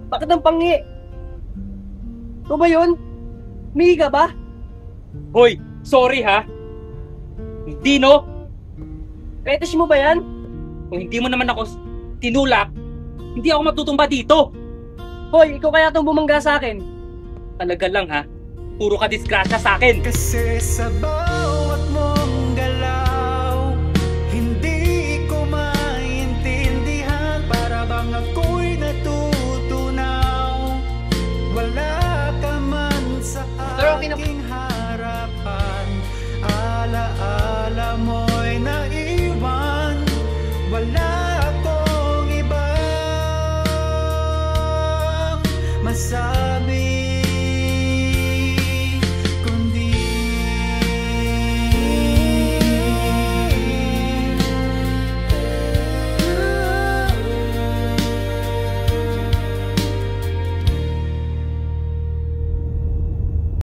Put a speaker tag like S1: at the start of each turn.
S1: Bakit ang pangi? Ito ba yun? Humingi ka ba?
S2: Hoy, sorry ha. Hindi no.
S1: Fetish mo ba yan?
S2: Kung hindi mo naman ako tinulak, hindi ako matutumba dito.
S1: Hoy, ikaw kaya itong bumangga sa akin.
S2: Talaga lang ha. Puro ka disgrasya sa akin.
S3: Kasi sa bawat mong galaw, hindi ko maintindihan. Para bang ako'y natutunaw. Wala ka man sa
S1: Pero okay na.
S3: aking harapan. Alaala mo'y naiwan. Wala akong ibang masabi.